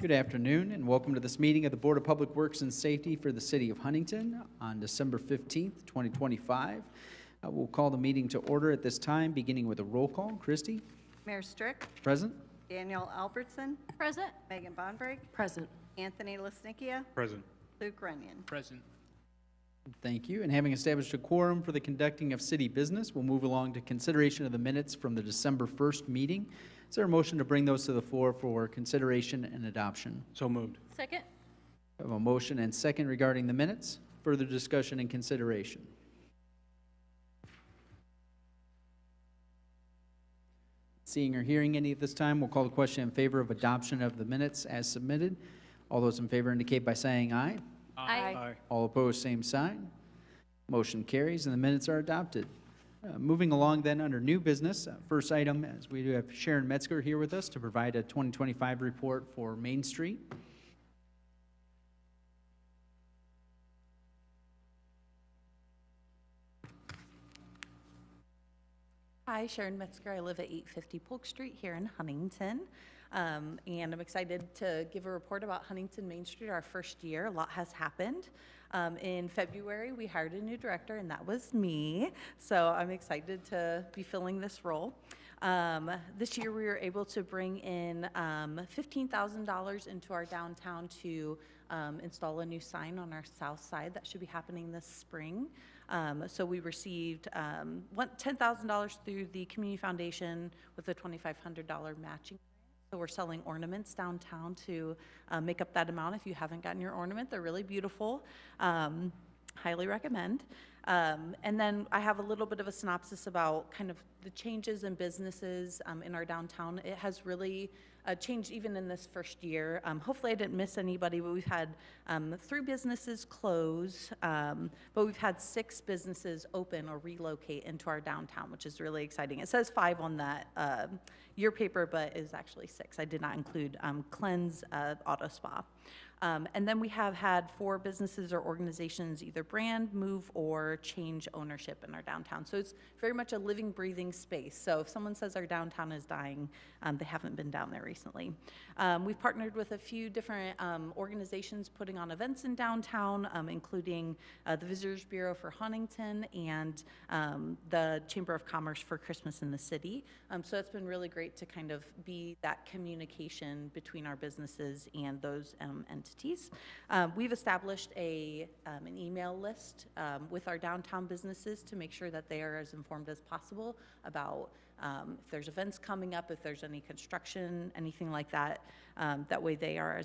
Good afternoon and welcome to this meeting of the Board of Public Works and Safety for the City of Huntington on December 15th, 2025. We'll call the meeting to order at this time, beginning with a roll call. Christy? Mayor Strick? Present. Daniel Albertson? Present. Megan Bonbreg? Present. Anthony Lesnickia? Present. Luke Runyon? Present. Thank you. And having established a quorum for the conducting of city business, we'll move along to consideration of the minutes from the December 1st meeting. Is there a motion to bring those to the floor for consideration and adoption? So moved. Second. We have a motion and second regarding the minutes. Further discussion and consideration. Seeing or hearing any at this time, we'll call the question in favor of adoption of the minutes as submitted. All those in favor indicate by saying aye. Aye. All opposed, same sign. Motion carries and the minutes are adopted. Moving along then under new business, first item, as we do have Sharon Metzger here with us to provide a 2025 report for Main Street. Hi, Sharon Metzger. I live at 850 Polk Street here in Huntington. And I'm excited to give a report about Huntington Main Street, our first year. A lot has happened. In February, we hired a new director, and that was me. So I'm excited to be filling this role. This year, we were able to bring in $15,000 into our downtown to install a new sign on our south side. That should be happening this spring. So we received $10,000 through the Community Foundation with a $2,500 matching. So we're selling ornaments downtown to make up that amount. If you haven't gotten your ornament, they're really beautiful. Highly recommend. And then I have a little bit of a synopsis about kind of the changes in businesses in our downtown. It has really changed even in this first year. Hopefully I didn't miss anybody, but we've had 3 businesses close, but we've had 6 businesses open or relocate into our downtown, which is really exciting. It says 5 on that year paper, but it is actually 6. I did not include Cleanse Auto Spa. And then we have had 4 businesses or organizations either brand, move, or change ownership in our downtown. So it's very much a living, breathing space. So if someone says our downtown is dying, they haven't been down there recently. We've partnered with a few different organizations putting on events in downtown, including the Visitors Bureau for Huntington and the Chamber of Commerce for Christmas in the City. So it's been really great to kind of be that communication between our businesses and those entities. We've established an email list with our downtown businesses to make sure that they are as informed as possible about if there's events coming up, if there's any construction, anything like that. That way they are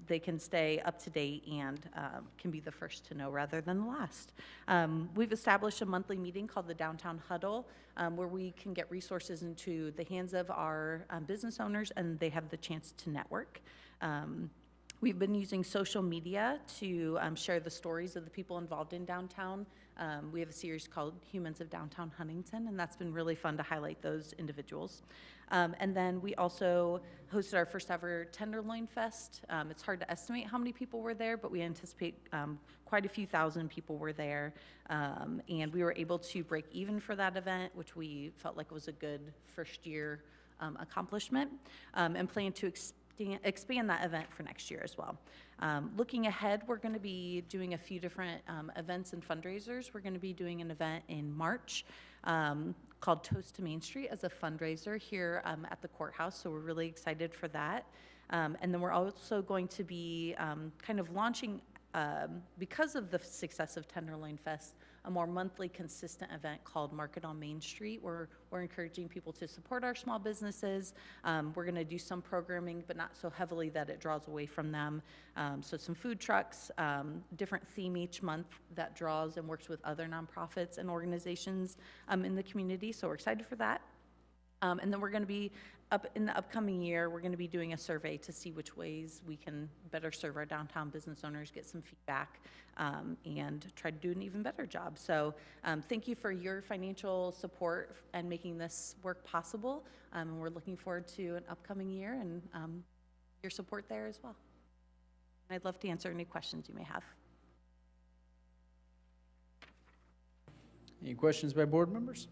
they can stay up to date and can be the first to know rather than the last. We've established a monthly meeting called the Downtown Huddle, where we can get resources into the hands of our business owners and they have the chance to network. We've been using social media to share the stories of the people involved in downtown. We have a series called Humans of Downtown Huntington, and that's been really fun to highlight those individuals. And then we also hosted our first ever Tenderloin Fest. It's hard to estimate how many people were there, but we anticipate quite a few thousand people were there. And we were able to break even for that event, which we felt like was a good first year accomplishment, and plan to expand that event for next year as well. Looking ahead, we're going to be doing a few different events and fundraisers. We're going to be doing an event in March called Toast to Main Street as a fundraiser here at the courthouse, so we're really excited for that. And then we're also going to be kind of launching, because of the success of Tenderloin Fest, a more monthly consistent event called Market on Main Street, where we're encouraging people to support our small businesses. We're going to do some programming, but not so heavily that it draws away from them. So some food trucks, different theme each month that draws and works with other nonprofits and organizations in the community. So we're excited for that. And then we're going to be in the upcoming year, we're going to be doing a survey to see which ways we can better serve our downtown business owners, get some feedback, and try to do an even better job. So thank you for your financial support and making this work possible. We're looking forward to an upcoming year and your support there as well. And I'd love to answer any questions you may have. Any questions by board members?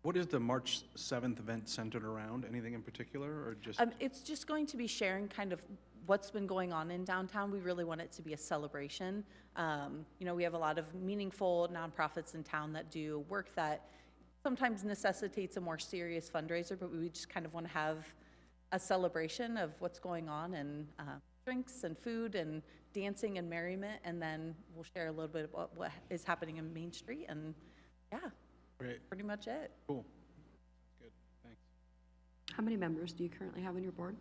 What is the March 7th event centered around? Anything in particular, or just? It's just going to be sharing kind of what's been going on in downtown. We really want it to be a celebration. You know, we have a lot of meaningful nonprofits in town that do work that sometimes necessitates a more serious fundraiser, but we just kind of want to have a celebration of what's going on, and drinks and food and dancing and merriment, and then we'll share a little bit about what is happening in Main Street, and yeah, Great, pretty much it. cool. Good, thanks. How many members do you currently have on your board?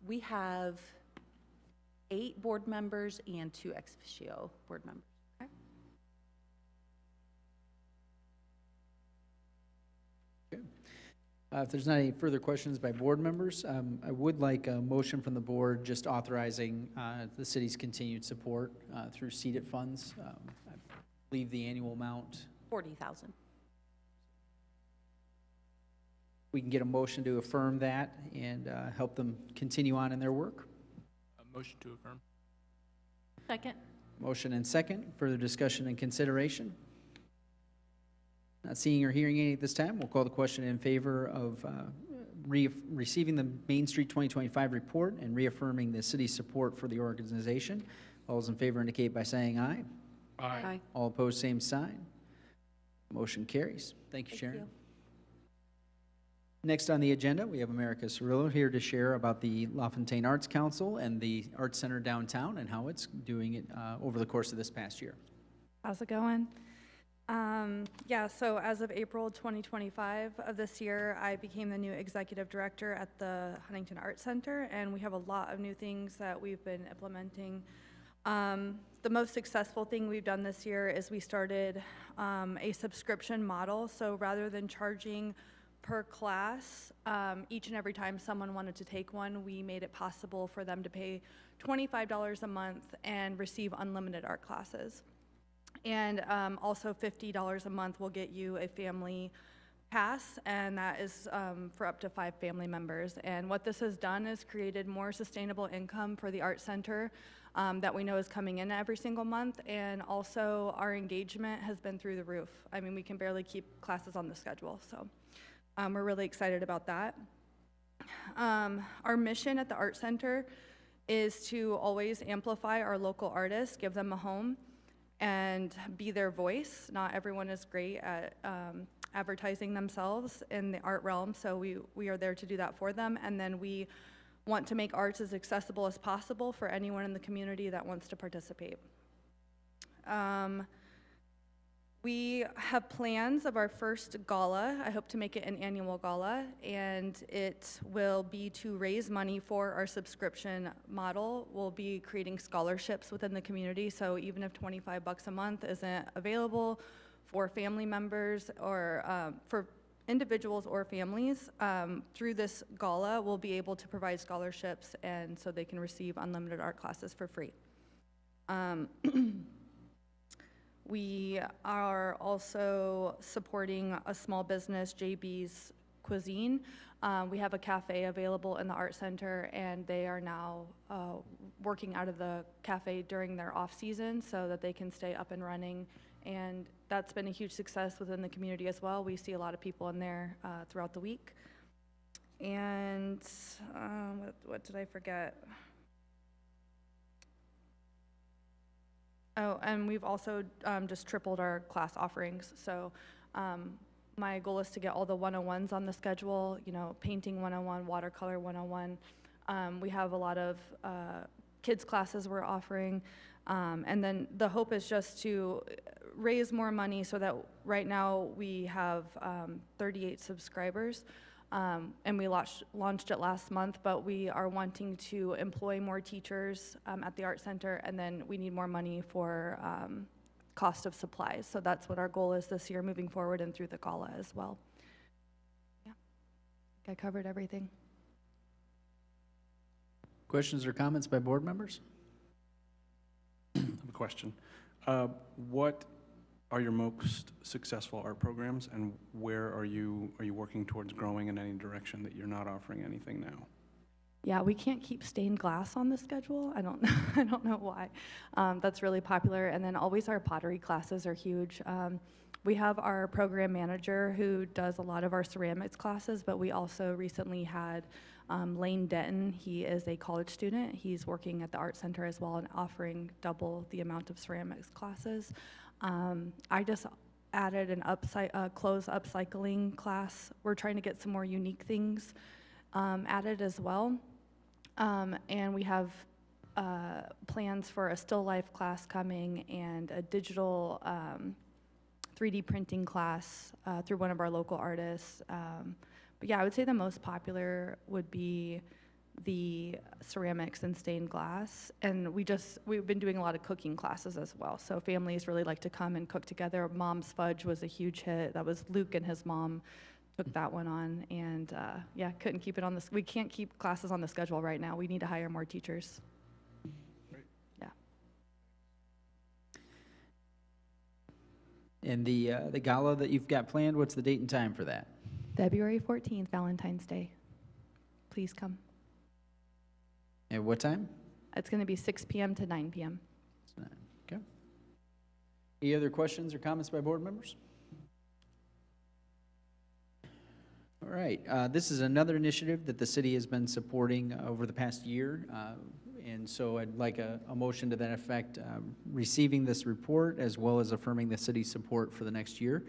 We have 8 board members and 2 ex officio board members. If there's not any further questions by board members, I would like a motion from the board just authorizing the city's continued support through seeded funds. I believe the annual amount, 40,000. we can get a motion to affirm that and help them continue on in their work. A motion to affirm. Second. Motion and second. Further discussion and consideration? Not seeing or hearing any at this time, we'll call the question in favor of receiving the Main Street 2025 report and reaffirming the city's support for the organization. All those in favor indicate by saying aye. Aye. All opposed, same sign. Motion carries. Thank you, Thank Sharon. you. Next on the agenda, we have America Cirillo here to share about the LaFontaine Arts Council and the Arts Center downtown and how it's doing it over the course of this past year. How's it going? Yeah, so as of April 2025 of this year, I became the new executive director at the Huntington Arts Center, and we have a lot of new things that we've been implementing. The most successful thing we've done this year is we started a subscription model. So rather than charging per class, each and every time someone wanted to take one, we made it possible for them to pay $25 a month and receive unlimited art classes. And also $50 a month will get you a family pass, and that is for up to 5 family members. And what this has done is created more sustainable income for the Art Center that we know is coming in every single month, and also our engagement has been through the roof. I mean, we can barely keep classes on the schedule, so we're really excited about that. Our mission at the Art Center is to always amplify our local artists, give them a home, and be their voice. Not everyone is great at advertising themselves in the art realm, so we are there to do that for them. And then we want to make arts as accessible as possible for anyone in the community that wants to participate. We have plans of our first gala. I hope to make it an annual gala, and it will be to raise money for our subscription model. We'll be creating scholarships within the community, so even if $25 a month isn't available for family members or for individuals or families, through this gala, we'll be able to provide scholarships, and so they can receive unlimited art classes for free. We are also supporting a small business, JB's Cuisine. We have a cafe available in the Art Center, and they are now working out of the cafe during their off season so that they can stay up and running. And that's been a huge success within the community as well. We see a lot of people in there throughout the week. And what did I forget? Oh, and we've also just tripled our class offerings. So my goal is to get all the 101s on the schedule, you know, painting 101, watercolor 101. We have a lot of kids classes we're offering. And then the hope is just to raise more money so that right now we have 38 subscribers. And we launched it last month, but we are wanting to employ more teachers at the Art Center, and then we need more money for cost of supplies. So that's what our goal is this year moving forward and through the gala as well. Yeah, I think I covered everything. Questions or comments by board members? I have a question. What are your most successful art programs, and where are you working towards growing in any direction that you're not offering anything now? Yeah, we can't keep stained glass on the schedule. I don't know why. That's really popular. And then always our pottery classes are huge. We have our program manager who does a lot of our ceramics classes, but we also recently had Lane Denton. He is a college student. He's working at the art center as well and offering double the amount of ceramics classes. I just added an clothes upcycling class. We're trying to get some more unique things added as well. And we have plans for a still life class coming and a digital 3D printing class through one of our local artists. But yeah, I would say the most popular would be the ceramics and stained glass. And we've been doing a lot of cooking classes as well. So families really like to come and cook together. Mom's Fudge was a huge hit. That was Luke and his mom took that one on. And yeah, couldn't keep it on we can't keep classes on the schedule right now. We need to hire more teachers. Yeah. And the gala that you've got planned, what's the date and time for that? February 14th, Valentine's Day. Please come. At what time? It's going to be 6 p.m. to 9 p.m. Okay. Any other questions or comments by board members? All right. This is another initiative that the city has been supporting over the past year. And so I'd like a motion to that effect, receiving this report as well as affirming the city's support for the next year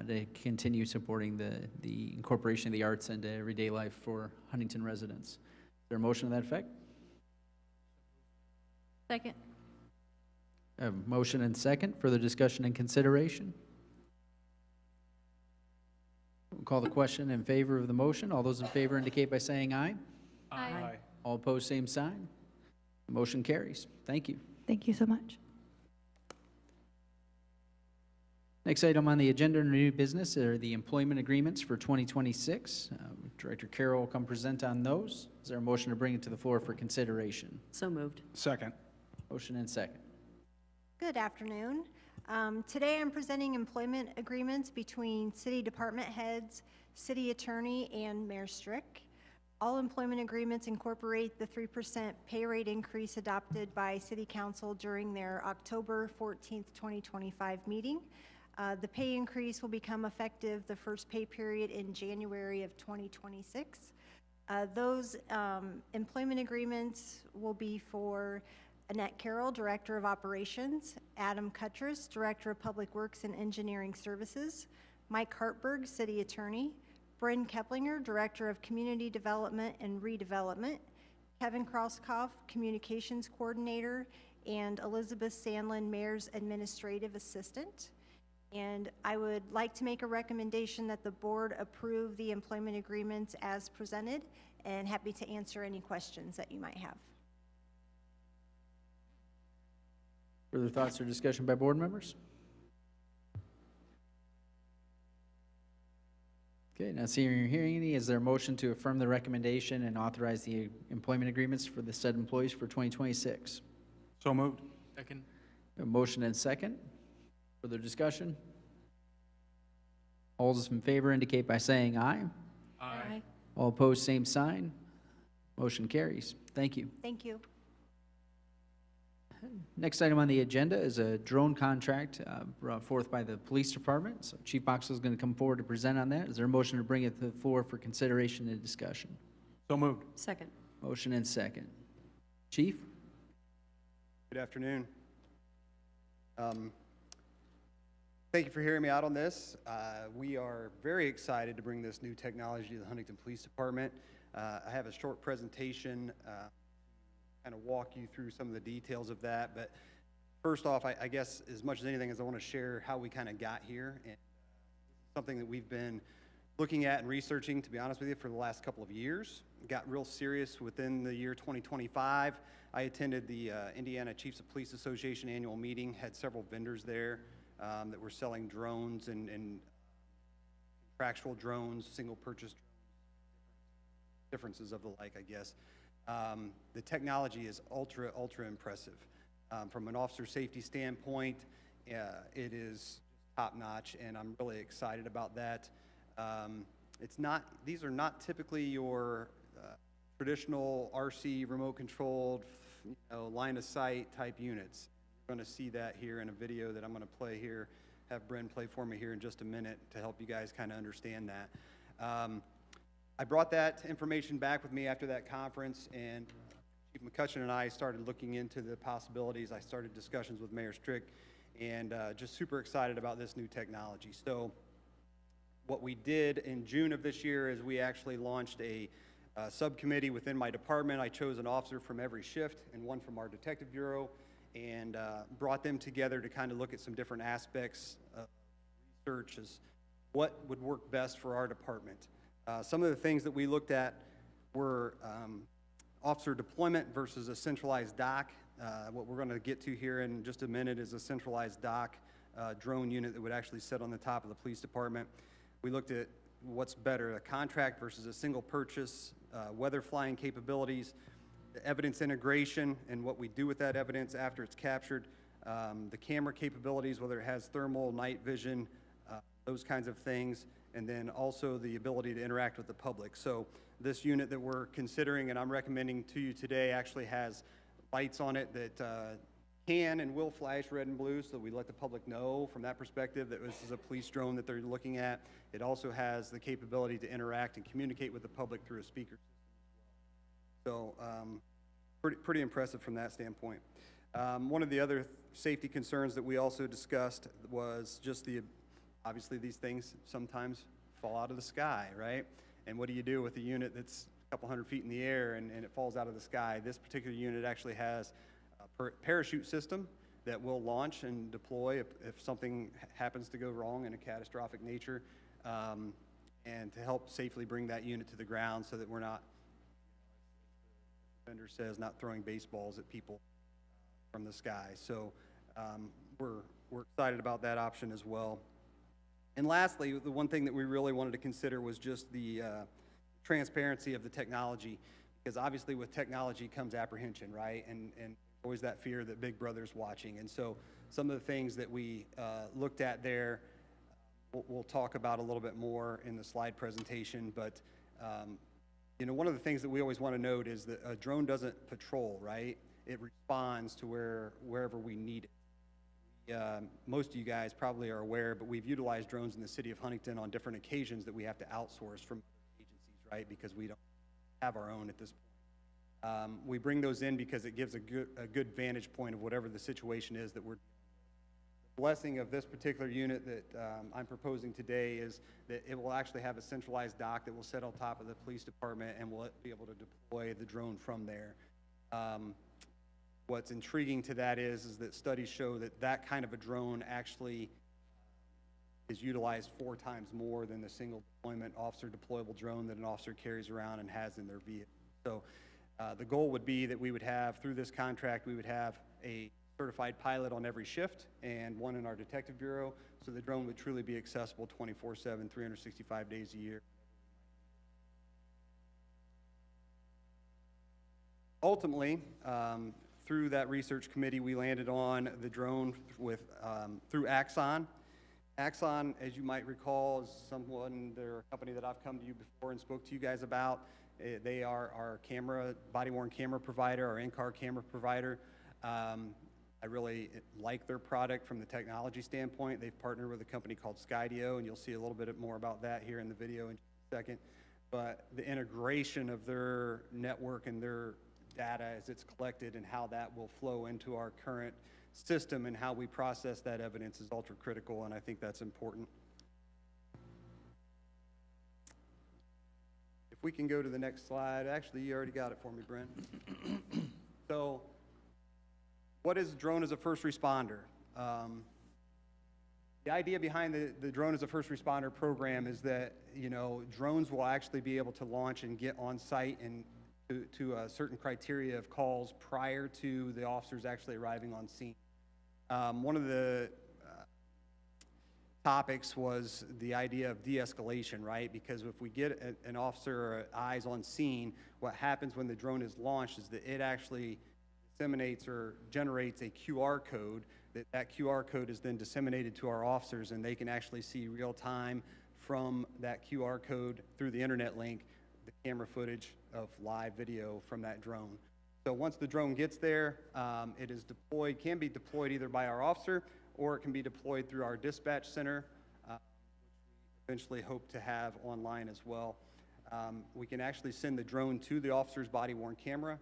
to continue supporting the incorporation of the arts into everyday life for Huntington residents. Is there a motion to that effect? Second. A motion and second. Further discussion and consideration? We'll call the question in favor of the motion. All those in favor indicate by saying aye. Aye. All opposed, same sign. Motion carries. Thank you. Thank you so much. Next item on the agenda under new business are the employment agreements for 2026. Director Carroll will come present on those. Is there a motion to bring it to the floor for consideration? So moved. Second. Motion and second. Good afternoon. Today I'm presenting employment agreements between city department heads, city attorney, and Mayor Strick. All employment agreements incorporate the 3% pay rate increase adopted by City Council during their October 14th, 2025 meeting. The pay increase will become effective the first pay period in January of 2026. Those employment agreements will be for Annette Carroll, Director of Operations, Adam Cuttress, Director of Public Works and Engineering Services, Mike Hartberg, City Attorney, Bryn Keplinger, Director of Community Development and Redevelopment, Kevin Krauskopf, Communications Coordinator, and Elizabeth Sandlin, Mayor's Administrative Assistant. And I would like to make a recommendation that the board approve the employment agreements as presented, and happy to answer any questions that you might have. Further thoughts or discussion by board members? Okay, now seeing or hearing any, is there a motion to affirm the recommendation and authorize the employment agreements for the said employees for 2026? So moved. Second. A motion and second. Further discussion? All those in favor indicate by saying aye. Aye. All opposed, same sign. Motion carries. Thank you. Thank you. Next item on the agenda is a drone contract brought forth by the police department. So Chief Boxell is going to come forward to present on that. Is there a motion to bring it to the floor for consideration and discussion? So moved. Second. Motion and second. Chief? Good afternoon. Thank you for hearing me out on this. We are very excited to bring this new technology to the Huntington Police Department. I have a short presentation, kind of walk you through some of the details of that. But first off, I guess as much as anything is I want to share how we kind of got here, and something that we've been looking at and researching, to be honest with you, for the last couple of years. Got real serious within the year 2025. I attended the Indiana Chiefs of Police Association annual meeting, had several vendors there that were selling drones and contractual drones, single purchase drones, differences of the like, I guess. The technology is ultra impressive. From an officer safety standpoint, it is top notch, and I'm really excited about that. These are not typically your traditional RC remote controlled, line of sight type units. You're going to see that here in a video that I'm going to play here have Bren play for me here in just a minute to help you guys kind of understand that. I brought that information back with me after that conference, and Chief McCutcheon and I started looking into the possibilities. I started discussions with Mayor Strick, and just super excited about this new technology. So what we did in June of this year is we actually launched a subcommittee within my department. I chose an officer from every shift and one from our detective bureau, and brought them together to kind of look at some different aspects of research as what would work best for our department. Some of the things that we looked at were officer deployment versus a centralized dock. What we're going to get to here in just a minute is a centralized dock drone unit that would actually sit on the top of the police department. We looked at what's better, a contract versus a single purchase, weather flying capabilities, the evidence integration and what we do with that evidence after it's captured, the camera capabilities, whether it has thermal, night vision, those kinds of things, and then also the ability to interact with the public. So this unit that we're considering and I'm recommending to you today actually has lights on it that can and will flash red and blue, so we let the public know from that perspective that this is a police drone that they're looking at. It also has the capability to interact and communicate with the public through a speaker system. So pretty impressive from that standpoint. One of the other safety concerns that we also discussed was just obviously these things sometimes fall out of the sky, right? And what do you do with a unit that's a couple hundred feet in the air and it falls out of the sky? This particular unit actually has a parachute system that will launch and deploy if something happens to go wrong in a catastrophic nature, and to help safely bring that unit to the ground so that we're not, as the vendor says, not throwing baseballs at people from the sky. So we're excited about that option as well. And lastly, the one thing that we really wanted to consider was just the transparency of the technology, because obviously with technology comes apprehension, right? And always that fear that Big Brother's watching. And so some of the things that we looked at there, we'll talk about a little bit more in the slide presentation, but you know, one of the things that we always want to note is that a drone doesn't patrol, right? It responds to wherever we need it. Most of you guys probably are aware, but we've utilized drones in the city of Huntington on different occasions that we have to outsource from agencies, right? Because we don't have our own at this point. We bring those in because it gives a good vantage point of whatever the situation is that we're. The blessing of this particular unit that I'm proposing today is that it will actually have a centralized dock that will sit on top of the police department and will be able to deploy the drone from there. What's intriguing to that is that studies show that that kind of a drone actually is utilized 4 times more than the single deployment officer deployable drone that an officer carries around and has in their vehicle. So the goal would be that we would have, through this contract, we would have a certified pilot on every shift and one in our detective bureau, so the drone would truly be accessible 24/7, 365 days a year. Ultimately, through that research committee, we landed on the drone through Axon. Axon, as you might recall, is they're a company that I've come to you before and spoke to you guys about. They are our body-worn camera provider, our in-car camera provider. I really like their product from the technology standpoint. They've partnered with a company called Skydio, and you'll see a little bit more about that here in the video in just a second. But the integration of their network and their data as it's collected and how that will flow into our current system and how we process that evidence is ultra critical, and I think that's important. If we can go to the next slide. Actually, you already got it for me, Brent. So, what is drone as a first responder? The idea behind the drone as a first responder program is that, you know, drones will actually be able to launch and get on site and to a certain criteria of calls prior to the officers actually arriving on scene. One of the topics was the idea of de-escalation, right? Because if we get an officer or eyes on scene, what happens when the drone is launched is that it actually disseminates or generates a QR code. That QR code is then disseminated to our officers, and they can actually see real time from that QR code through the internet link the camera footage of live video from that drone. So once the drone gets there, it is deployed, can be deployed either by our officer or it can be deployed through our dispatch center, which we eventually hope to have online as well. We can actually send the drone to the officer's body-worn camera.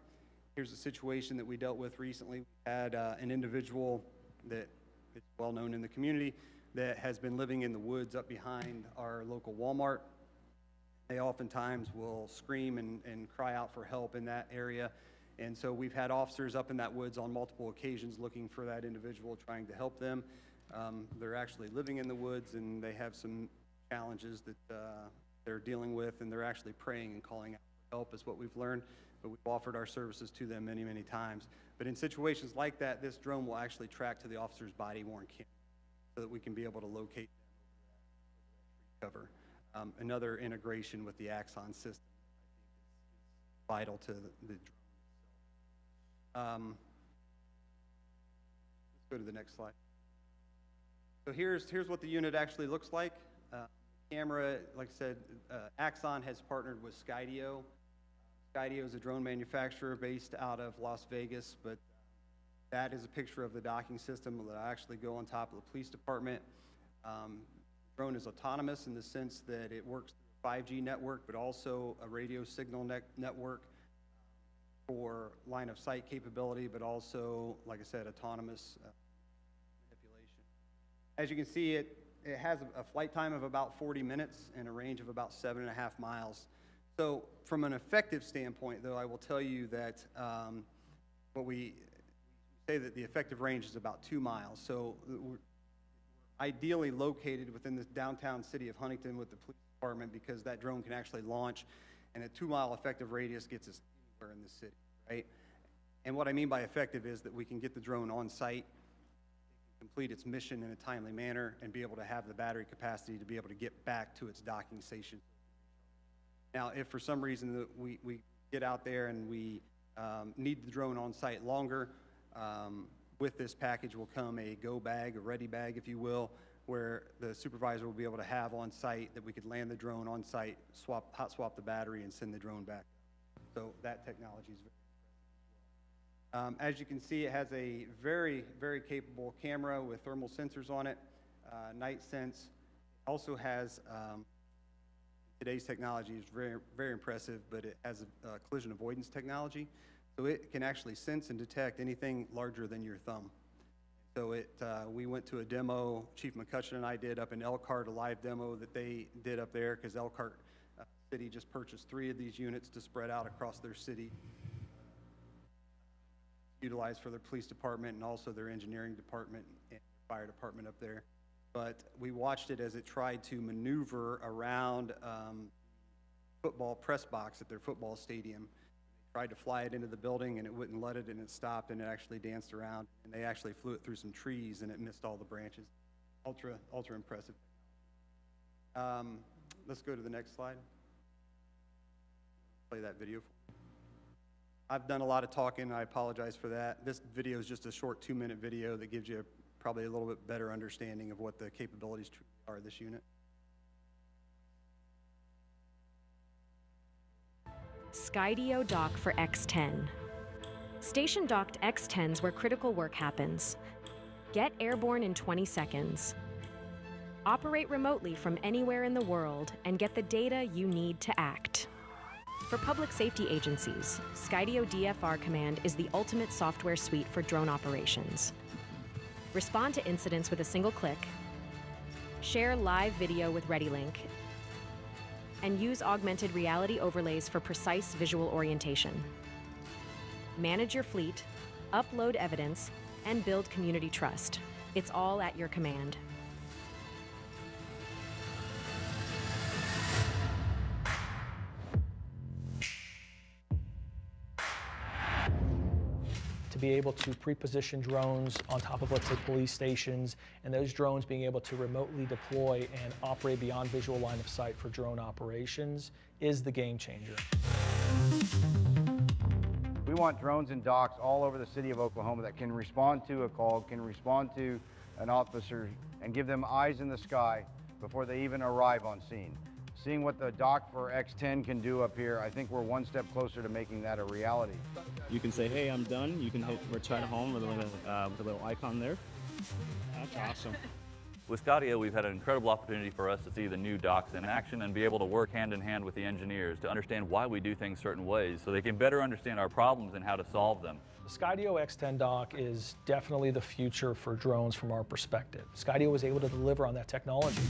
Here's a situation that we dealt with recently. We had an individual that is well known in the community that has been living in the woods up behind our local Walmart. They oftentimes will scream and cry out for help in that area. And so we've had officers up in that woods on multiple occasions looking for that individual, trying to help them. They're actually living in the woods and they have some challenges that they're dealing with, and they're actually praying and calling out for help is what we've learned. But we've offered our services to them many, many times. But in situations like that, this drone will actually track to the officer's body-worn camera so that we can be able to locate them over that tree cover. Another integration with the Axon system, I think, is vital to the drone. Let's go to the next slide. So here's what the unit actually looks like. Camera, like I said, Axon has partnered with Skydio. Skydio is a drone manufacturer based out of Las Vegas, but that is a picture of the docking system that will actually go on top of the police department. Drone is autonomous in the sense that it works through a 5G network, but also a radio signal network for line of sight capability, but also, like I said, autonomous manipulation. As you can see, it has a flight time of about 40 minutes and a range of about 7.5 miles. So from an effective standpoint, though, I will tell you that what we say that the effective range is about 2 miles. So we're ideally located within the downtown city of Huntington with the police department, because that drone can actually launch, and a 2-mile effective radius gets us anywhere in the city, right? And what I mean by effective is that we can get the drone on site, complete its mission in a timely manner, and be able to have the battery capacity to be able to get back to its docking station. Now, if for some reason we get out there and we need the drone on site longer, with this package will come a go bag, a ready bag, if you will, where the supervisor will be able to have on site that we could land the drone on site, hot swap the battery, and send the drone back. So that technology is very impressive. As you can see, it has a very, very capable camera with thermal sensors on it, night sense. Also has, today's technology is very, very impressive, but it has a collision avoidance technology. So it can actually sense and detect anything larger than your thumb. So we went to a demo, Chief McCutcheon and I did up in Elkhart, a live demo that they did up there, because Elkhart City just purchased 3 of these units to spread out across their city, utilized for their police department and also their engineering department and fire department up there. But we watched it as it tried to maneuver around football press box at their football stadium. Tried to fly it into the building and it wouldn't let it, and it stopped and it actually danced around, and they actually flew it through some trees and it missed all the branches. Ultra impressive. Let's go to the next slide. Play that video. I've done a lot of talking, I apologize for that. This video is just a short 2-minute video that gives you probably a little bit better understanding of what the capabilities are of this unit. Skydio dock for X10. Station docked X10s where critical work happens. Get airborne in 20 seconds. Operate remotely from anywhere in the world and get the data you need to act. For public safety agencies, Skydio DFR Command is the ultimate software suite for drone operations. Respond to incidents with a single click, share live video with ReadyLink, and use augmented reality overlays for precise visual orientation. Manage your fleet, upload evidence, and build community trust. It's all at your command. To be able to pre-position drones on top of, let's say, police stations, and those drones being able to remotely deploy and operate beyond visual line of sight for drone operations is the game changer. We want drones in docks all over the city of Oklahoma that can respond to a call, can respond to an officer, and give them eyes in the sky before they even arrive on scene. Seeing what the dock for X10 can do up here, I think we're one step closer to making that a reality. You can say, hey, I'm done. You can hit return home with a little icon there. That's awesome. With Skydio, we've had an incredible opportunity for us to see the new docks in action and be able to work hand in hand with the engineers to understand why we do things certain ways so they can better understand our problems and how to solve them. The Skydio X10 dock is definitely the future for drones from our perspective. Skydio was able to deliver on that technology.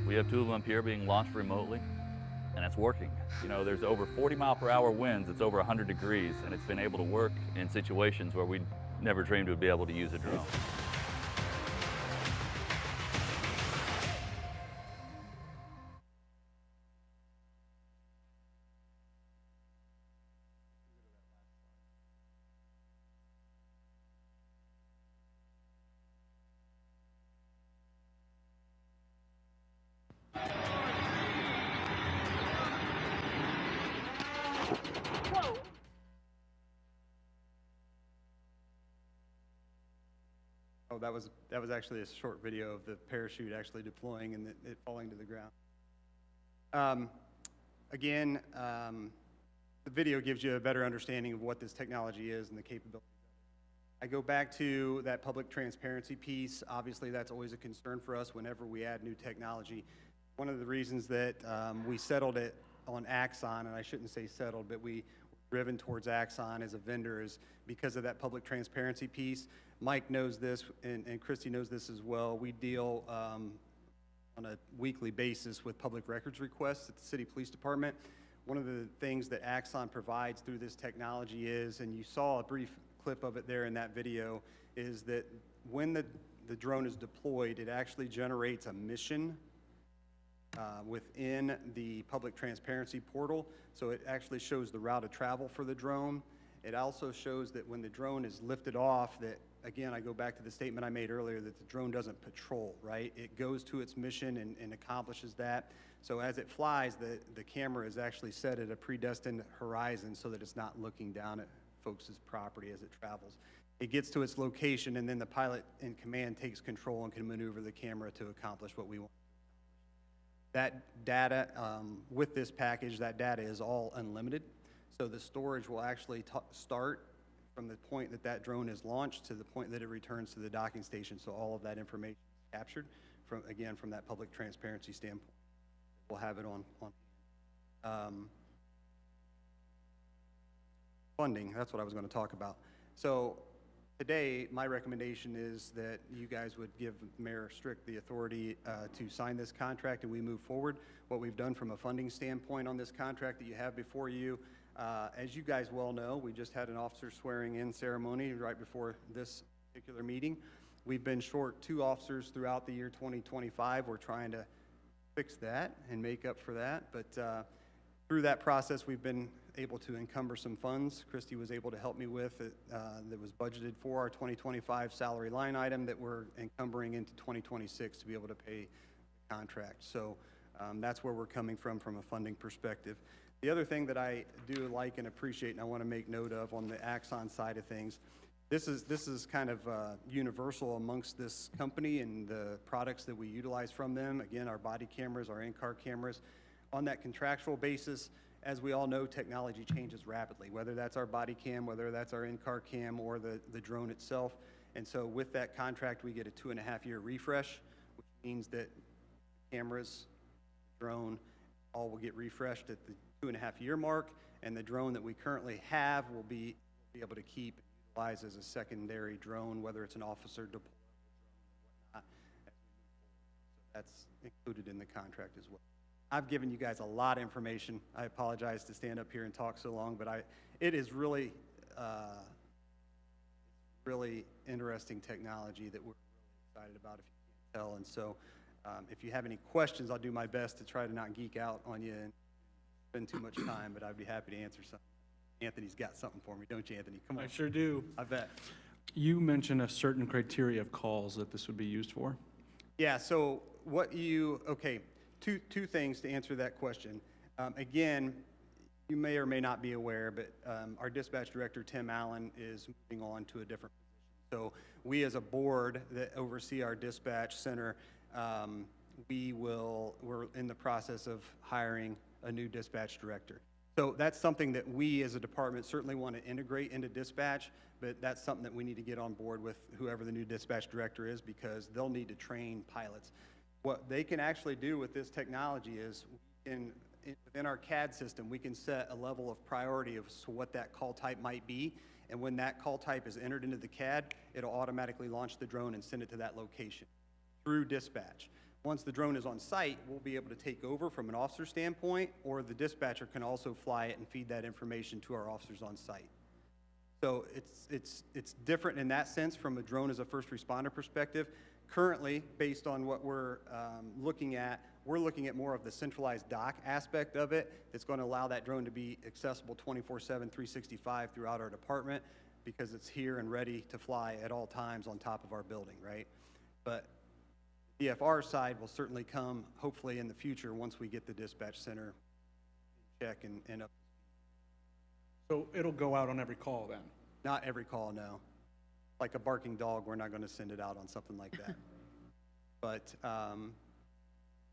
We have 2 of them up here being launched remotely, and it's working. You know, there's over 40-mile-per-hour winds, it's over 100 degrees, and it's been able to work in situations where we never dreamed we'd be able to use a drone. Oh, that was actually a short video of the parachute actually deploying and it falling to the ground. Again, the video gives you a better understanding of what this technology is and the capabilities. I go back to that public transparency piece. Obviously, that's always a concern for us whenever we add new technology. One of the reasons that we settled it on Axon, and I shouldn't say settled, but we were driven towards Axon as a vendor is because of that public transparency piece. Mike knows this, and Christy knows this as well. We deal on a weekly basis with public records requests at the City Police Department. One of the things that Axon provides through this technology is, and you saw a brief clip of it there in that video, is that when the drone is deployed, it actually generates a mission within the public transparency portal. So it actually shows the route of travel for the drone. It also shows that when the drone is lifted off, that, again, I go back to the statement I made earlier that the drone doesn't patrol, right? It goes to its mission and accomplishes that. So as it flies, the camera is actually set at a predestined horizon so that it's not looking down at folks' property as it travels. It gets to its location, and then the pilot in command takes control and can maneuver the camera to accomplish what we want. That data, with this package, that data is all unlimited. So the storage will actually start from the point that that drone is launched to the point that it returns to the docking station. So all of that information is captured from, again, from that public transparency standpoint. We'll have it on funding. That's what I was going to talk about. So today, my recommendation is that you guys would give Mayor Strick the authority to sign this contract and we move forward. What we've done from a funding standpoint on this contract that you have before you, as you guys well know, we just had an officer swearing in ceremony right before this particular meeting. We've been short 2 officers throughout the year 2025. We're trying to fix that and make up for that. But through that process, we've been able to encumber some funds. Christy was able to help me with it, that was budgeted for our 2025 salary line item that we're encumbering into 2026 to be able to pay the contract. So that's where we're coming from a funding perspective. The other thing that I do like and appreciate, and I want to make note of on the Axon side of things, this is kind of universal amongst this company and the products that we utilize from them. Again, our body cameras, our in-car cameras. On that contractual basis, as we all know, technology changes rapidly, whether that's our body cam, whether that's our in-car cam, or the drone itself. And so with that contract, we get a 2.5-year refresh, which means that cameras, drone, all will get refreshed at the 2.5-year mark, and the drone that we currently have will be able to keep and utilize as a secondary drone, whether it's an officer deployable drone or whatnot, as we move forward. So that's included in the contract as well. I've given you guys a lot of information. I apologize to stand up here and talk so long, but it is really, really interesting technology that we're really excited about, if you can't tell. And so if you have any questions, I'll do my best to try to not geek out on you and spend too much time, but I'd be happy to answer something. Anthony's got something for me, don't you, Anthony? Come on. I sure do. I bet. You mentioned a certain criteria of calls that this would be used for. Yeah, so okay, two things to answer that question. Again, you may or may not be aware, but our dispatch director, Tim Allen, is moving on to a different position. So we as a board that oversee our dispatch center, we're in the process of hiring a new dispatch director. So that's something that we as a department certainly want to integrate into dispatch, but that's something that we need to get on board with whoever the new dispatch director is, because they'll need to train pilots. What they can actually do with this technology is within our CAD system, we can set a level of priority of what that call type might be. And when that call type is entered into the CAD, it'll automatically launch the drone and send it to that location through dispatch. Once the drone is on site, we'll be able to take over from an officer standpoint, or the dispatcher can also fly it and feed that information to our officers on site. So it's different in that sense from a drone as a first responder perspective. Currently, based on what we're looking at more of the centralized dock aspect of it that's going to allow that drone to be accessible 24/7, 365 throughout our department, because it's here and ready to fly at all times on top of our building, right? But DFR side will certainly come, hopefully, in the future once we get the dispatch center in check and up. So it'll go out on every call then? Not every call, no. Like a barking dog, we're not going to send it out on something like that. But,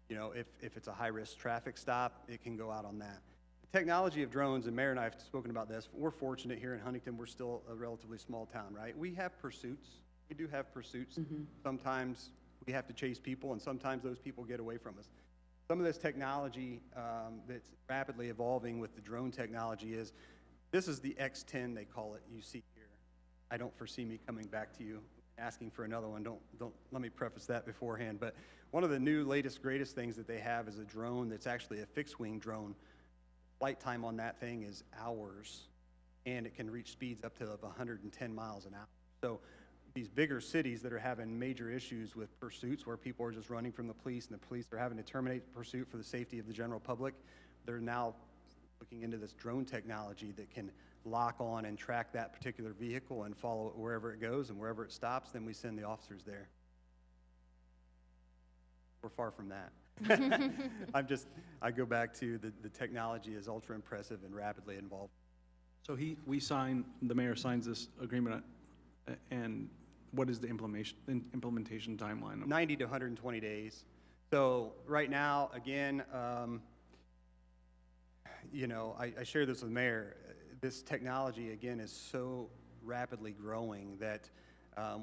you know, if it's a high-risk traffic stop, it can go out on that. The technology of drones, and Mayor and I have spoken about this, we're fortunate here in Huntington, we're still a relatively small town, right? We have pursuits. We do have pursuits. Sometimes we have to chase people, and sometimes those people get away from us. Some of this technology that's rapidly evolving with the drone technology is, this is the X10, they call it, you see here. I don't foresee me coming back to you asking for another one. Don't let me preface that beforehand. But one of the new, latest, greatest things that they have is a drone that's actually a fixed-wing drone. Flight time on that thing is hours, and it can reach speeds up to 110 miles an hour. So these bigger cities that are having major issues with pursuits, where people are just running from the police and the police are having to terminate the pursuit for the safety of the general public, they're now looking into this drone technology that can lock on and track that particular vehicle and follow it wherever it goes, and wherever it stops, then we send the officers there. We're far from that. I go back to the technology is ultra impressive and rapidly evolving. So the mayor signs this agreement, and what is the implementation timeline? 90 to 120 days. So right now, again, you know, I share this with the mayor. This technology, again, is so rapidly growing that I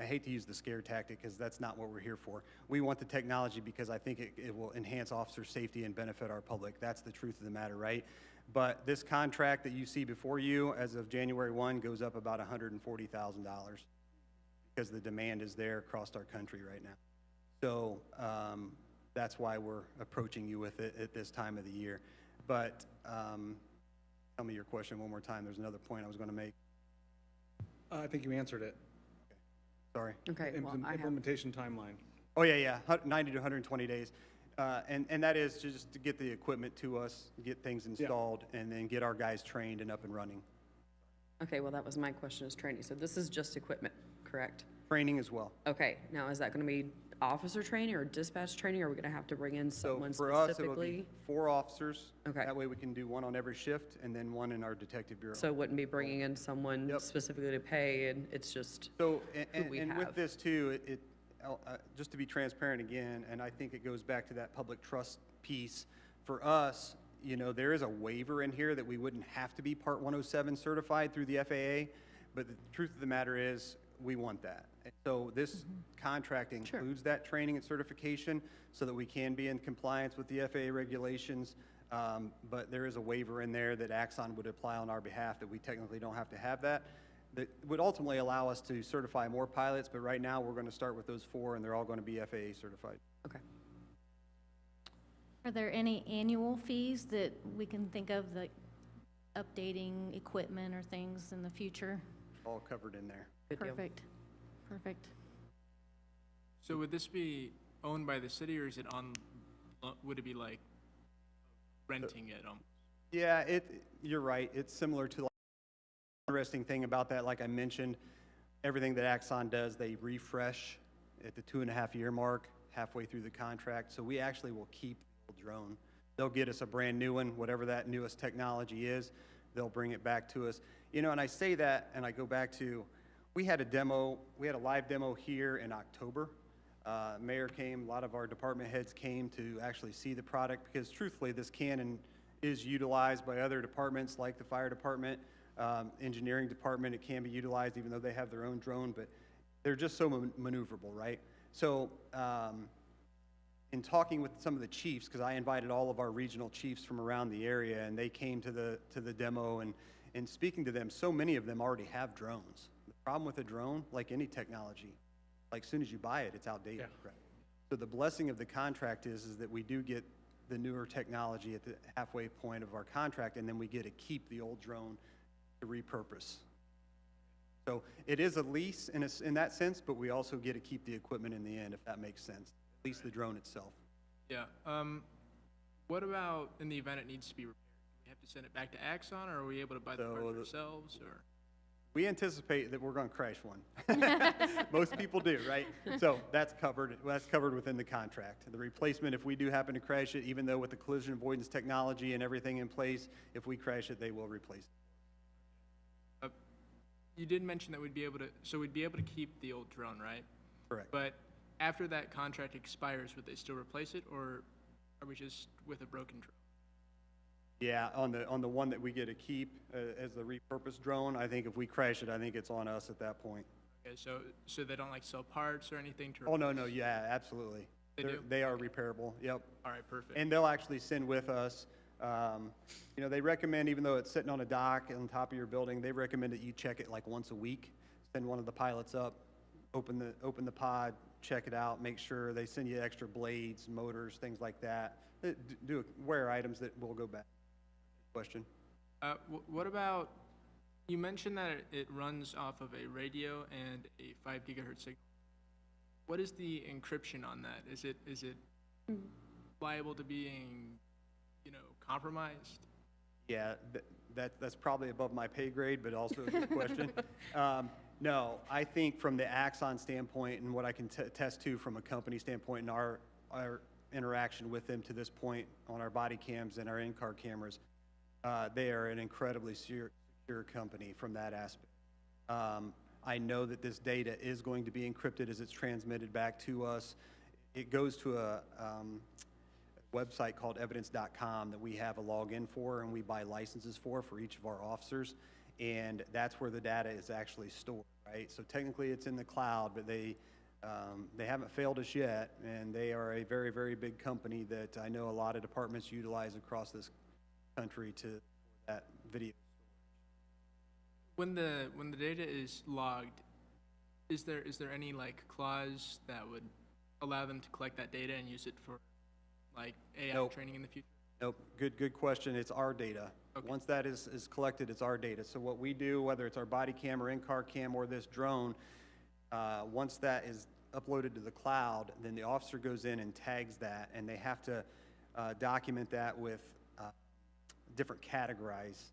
hate to use the scare tactic, because that's not what we're here for. We want the technology because I think it will enhance officer safety and benefit our public. That's the truth of the matter, right? But this contract that you see before you, as of January 1, goes up about $140,000 because the demand is there across our country right now. So that's why we're approaching you with it at this time of the year. But tell me your question one more time. There's another point I was going to make. I think you answered it. Sorry. Okay, well, I have, Implementation timeline. Oh, yeah. 90 to 120 days. And that is just to get the equipment to us, get things installed, and then get our guys trained and up and running. okay, well, that was my question, is training. So this is just equipment, correct? Training as well. Okay, now is that going to be officer training or dispatch training, or are we going to have to bring in So someone for us, it will specifically? be 4 officers. Okay. That way we can do 1 on every shift, and then 1 in our detective bureau. So it wouldn't be bringing in someone Yep. specifically to pay, and it's just So, who we and with have. this too, just to be transparent again, and I think it goes back to that public trust piece, for us, you know, there is a waiver in here that we wouldn't have to be Part 107 certified through the FAA, but the truth of the matter is, we want that. And so this contract includes that training and certification so that we can be in compliance with the FAA regulations, but there is a waiver in there that Axon would apply on our behalf that we technically don't have to have that. That would ultimately allow us to certify more pilots, but right now we're going to start with those 4, and they're all going to be FAA certified. Okay. Are there any annual fees that we can think of, like updating equipment or things in the future? All covered in there. Good deal. Perfect. So would this be owned by the city, or is it would it be like renting it? Yeah, you're right. It's similar to, like, interesting thing about that, like I mentioned, everything that Axon does, they refresh at the 2.5-year mark, halfway through the contract. So we actually will keep the drone. They'll get us a brand new one, whatever that newest technology is. They'll bring it back to us. You know, and I say that, and I go back to, we had a live demo here in October. Mayor came, a lot of our department heads came to actually see the product, because truthfully, this Canon is utilized by other departments like the fire department, engineering department. It can be utilized even though they have their own drone, but they're just so maneuverable, right? So in talking with some of the chiefs, because I invited all of our regional chiefs from around the area, and they came to the demo, and speaking to them, so many of them already have drones. The problem with a drone, like any technology, like as soon as you buy it, it's outdated. Yeah. Right? So the blessing of the contract is that we do get the newer technology at the halfway point of our contract, and then we get to keep the old drone to repurpose. So it is a lease in that sense, but we also get to keep the equipment in the end, if that makes sense. At least the drone itself. Yeah. What about in the event it needs to be repaired? Do we have to send it back to Axon, or are we able to buy the parts ourselves, or? We anticipate that we're going to crash one. Most people do, right? So that's covered within the contract. The replacement, if we do happen to crash it, even though with the collision avoidance technology and everything in place, if we crash it, they will replace it. You did mention that we'd be able to keep the old drone, right? Correct. But after that contract expires, would they still replace it, or are we just with a broken drone? Yeah, on the one that we get to keep as the repurposed drone, I think if we crash it, I think it's on us at that point. Okay, so they don't like sell parts or anything to? Oh, no, yeah, absolutely. They are repairable, yep. All right, perfect. And they'll actually send with us, they recommend, even though it's sitting on a dock on top of your building, they recommend that you check it like once a week. Send one of the pilots up, open the pod, check it out, make sure they send you extra blades, motors, things like that. Wear items that will go back. Question. What about, you mentioned that it runs off of a radio and a 5 gigahertz signal. What is the encryption on that? Is it liable to being, compromised? Yeah, that's probably above my pay grade, but also a good question. No, I think from the Axon standpoint and what I can attest to from a company standpoint and our interaction with them to this point on our body cams and our in-car cameras, they are an incredibly secure company from that aspect. I know that this data is going to be encrypted as it's transmitted back to us. It goes to a website called evidence.com that we have a login for and we buy licenses for each of our officers. And that's where the data is actually stored, right? So technically it's in the cloud, but they haven't failed us yet. And they are a very, very big company that I know a lot of departments utilize across this country to that video. When the data is logged, is there any clause that would allow them to collect that data and use it for AI training in the future? Nope. Good question. It's our data. Okay. Once that is collected, it's our data. So what we do, whether it's our body cam or in-car cam or this drone, once that is uploaded to the cloud, then the officer goes in and tags that, and they have to document that with different categories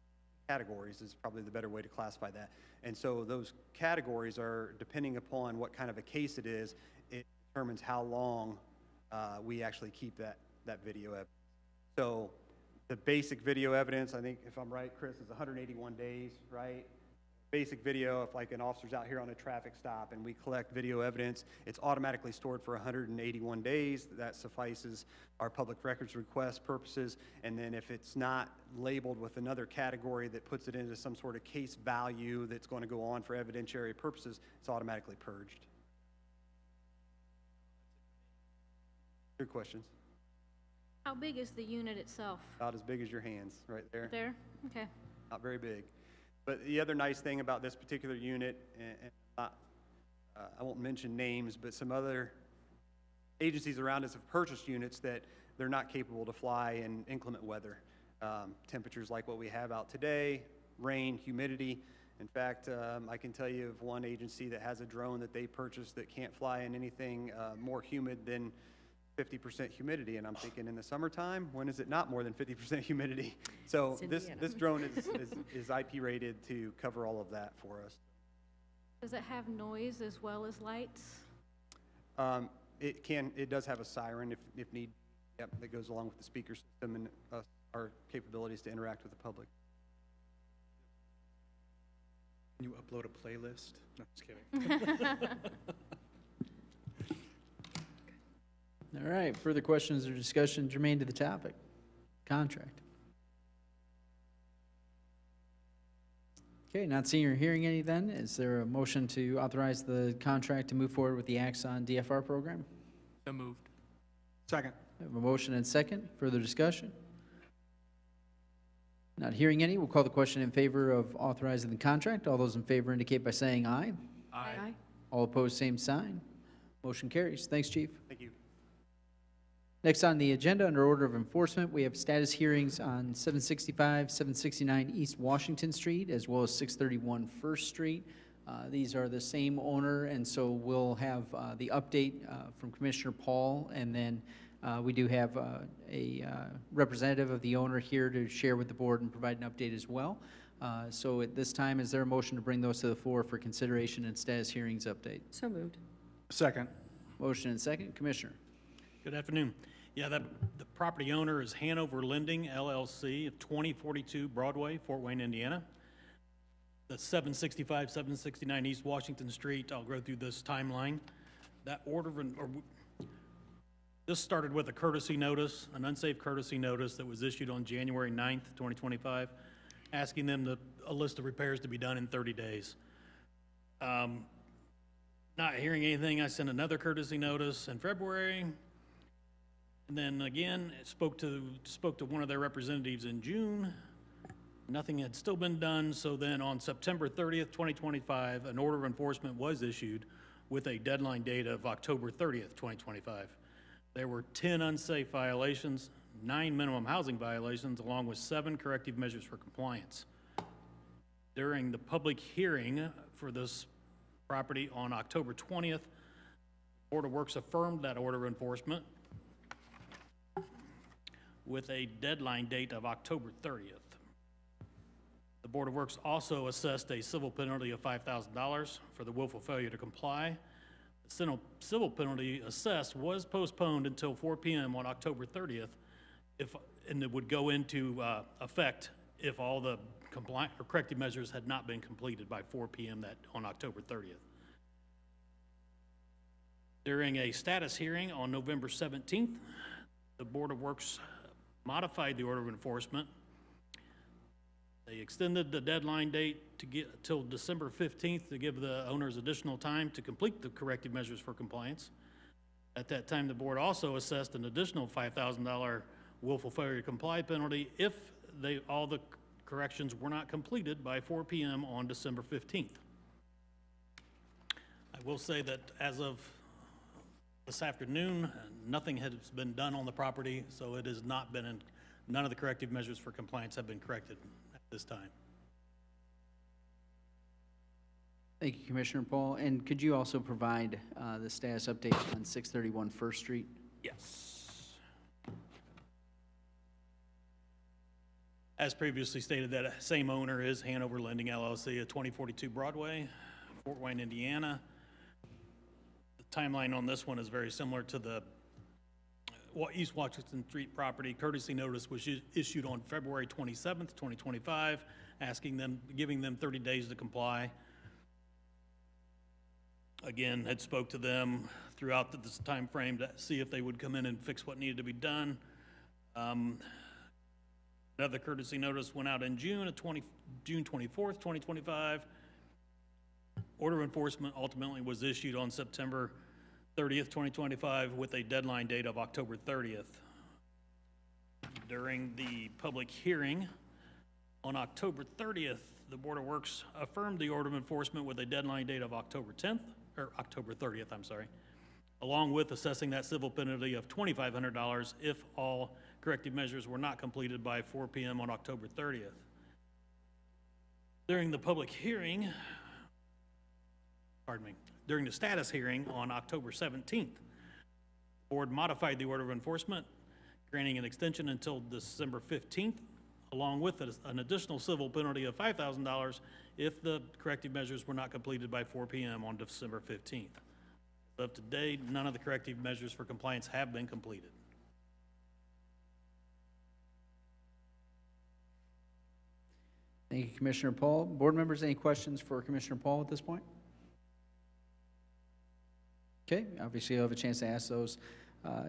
is probably the better way to classify that. And so those categories are, depending upon what kind of a case it is, it determines how long we actually keep that video evidence. So the basic video evidence, I think if I'm right, Chris, is 181 days, right? Basic video, if like an officer's out here on a traffic stop and we collect video evidence, it's automatically stored for 181 days. That suffices our public records request purposes. And then if it's not labeled with another category that puts it into some sort of case value that's going to go on for evidentiary purposes, it's automatically purged. Good questions. How big is the unit itself? About as big as your hands, right there. There? Okay. Not very big. But the other nice thing about this particular unit, and I won't mention names, but some other agencies around us have purchased units that they're not capable to fly in inclement weather. Temperatures like what we have out today, rain, humidity. In fact, I can tell you of one agency that has a drone that they purchased that can't fly in anything more humid than 50% humidity, and I'm thinking in the summertime, when is it not more than 50% humidity? So this drone is IP rated to cover all of that for us. Does it have noise as well as lights? It does have a siren if need. Yep, that goes along with the speaker system and our capabilities to interact with the public. Can you upload a playlist? No, just kidding. All right, further questions or discussion germane to the topic? Contract. Okay, not seeing or hearing any then, is there a motion to authorize the contract to move forward with the Axon DFR program? So moved. Second. I have a motion and second. Further discussion? Not hearing any, we'll call the question in favor of authorizing the contract. All those in favor indicate by saying aye. Aye. All opposed, same sign. Motion carries. Thanks, Chief. Thank you. Next on the agenda, under order of enforcement, we have status hearings on 765, 769 East Washington Street, as well as 631 First Street. These are the same owner, and so we'll have the update from Commissioner Paul, and then we do have a representative of the owner here to share with the board and provide an update as well. So at this time, is there a motion to bring those to the floor for consideration and status hearings update? So moved. Second. Motion and second. Commissioner. Good afternoon. Yeah, the property owner is Hanover Lending LLC at 2042 Broadway, Fort Wayne, Indiana. The 765, 769 East Washington Street, I'll go through this timeline. That this started with a courtesy notice, an unsafe courtesy notice that was issued on January 9th, 2025, asking them a list of repairs to be done in 30 days. Not hearing anything, I sent another courtesy notice in February. And then again, spoke to one of their representatives in June. Nothing had still been done, so then on September 30th, 2025, an order of enforcement was issued with a deadline date of October 30th, 2025. There were 10 unsafe violations, 9 minimum housing violations, along with 7 corrective measures for compliance. During the public hearing for this property on October 20th, Board of Works affirmed that order of enforcement with a deadline date of October 30th. The Board of Works also assessed a civil penalty of $5,000 for the willful failure to comply. The civil penalty assessed was postponed until 4 p.m. on October 30th, and it would go into effect if all the compliant or corrective measures had not been completed by 4 p.m. on October 30th. During a status hearing on November 17th, the Board of Works modified the order of enforcement. They extended the deadline date to get till December 15th to give the owners additional time to complete the corrective measures for compliance. At that time, the board also assessed an additional $5,000 willful failure to comply penalty if all the corrections were not completed by 4 p.m. on December 15th. I will say that as of this afternoon, nothing has been done on the property, so it has not been none of the corrective measures for compliance have been corrected at this time. Thank you, Commissioner Paul. And could you also provide the status update on 631 First Street? Yes. As previously stated, that same owner is Hanover Lending LLC at 2042 Broadway, Fort Wayne, Indiana. Timeline on this one is very similar to the East Washington Street property. Courtesy notice was issued on February 27th, 2025, giving them 30 days to comply. Again, had spoke to them throughout this time frame to see if they would come in and fix what needed to be done. Another courtesy notice went out in June 24th, 2025. Order of enforcement ultimately was issued on September 30th, 2025, with a deadline date of October 30th. During the public hearing on October 30th, the Board of Works affirmed the order of enforcement with a deadline date of October 30th, I'm sorry, along with assessing that civil penalty of $2,500 if all corrective measures were not completed by 4 p.m. on October 30th. During the public hearing, during the status hearing on October 17th, the board modified the order of enforcement, granting an extension until December 15th, along with an additional civil penalty of $5,000 if the corrective measures were not completed by 4 p.m. on December 15th. As of today, none of the corrective measures for compliance have been completed. Thank you, Commissioner Paul. Board members, any questions for Commissioner Paul at this point? Okay, obviously you'll have a chance to ask those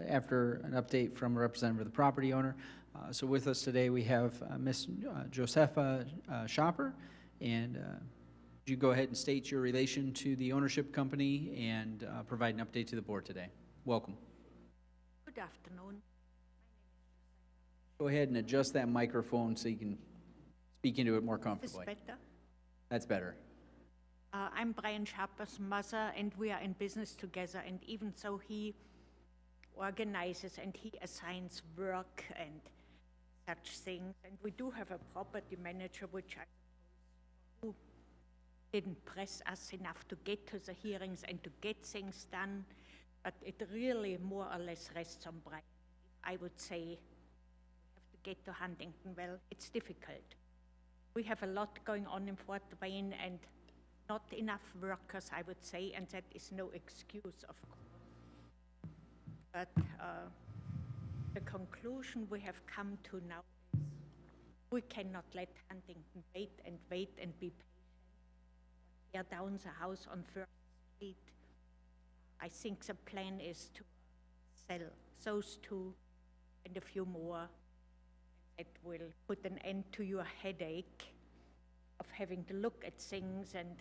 after an update from a representative of the property owner. So with us today we have Ms. Josepha Shopper And would you go ahead and state your relation to the ownership company and provide an update to the board today? Welcome. Good afternoon. Go ahead and adjust that microphone so you can speak into it more Is comfortably. this better? That's better. I'm Brian Sharper's mother, and we are in business together. And even so, he organizes and he assigns work and such things. And we do have a property manager, which I suppose who didn't press us enough to get to the hearings and to get things done. But it really more or less rests on Brian. I would say we have to get to Huntington. Well, it's difficult. We have a lot going on in Fort Wayne and not enough workers, I would say, and that is no excuse, of course. But the conclusion we have come to now is we cannot let Huntington wait and be patient. Tear down the house on First Street. I think the plan is to sell those two and a few more. It will put an end to your headache of having to look at things and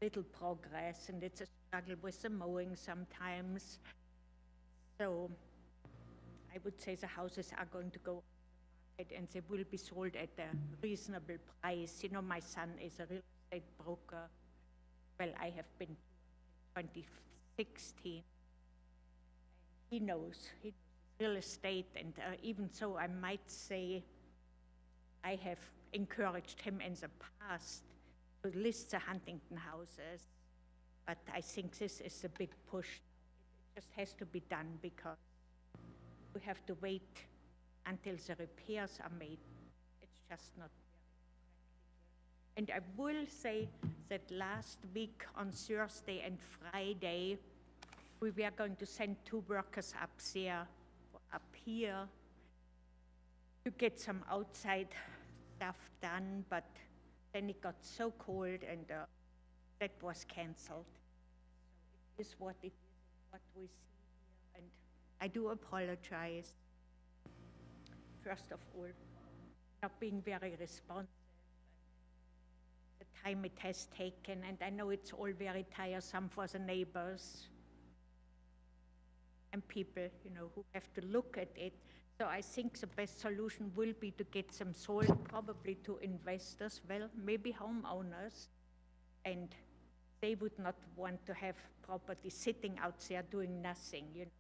little progress, and it's a struggle with the mowing sometimes. So I would say the houses are going to go on the market and they will be sold at a reasonable price. You know, my son is a real estate broker. Well, I have been 2016. He knows real estate, and even so, I might say I have encouraged him in the past to list the Huntington houses, but I think this is a big push. It just has to be done because we have to wait until the repairs are made. It's just not very practical. And I will say that last week on Thursday and Friday, we were going to send 2 workers up there, up here, to get some outside stuff done, but then it got so cold and that was canceled. So it is what it is, what we see here, and I do apologize. First of all, not being very responsive, the time it has taken, and I know it's all very tiresome for the neighbors and people, you know, who have to look at it. So I think the best solution will be to get them sold, probably to investors, well, maybe homeowners, and they would not want to have property sitting out there doing nothing, you know,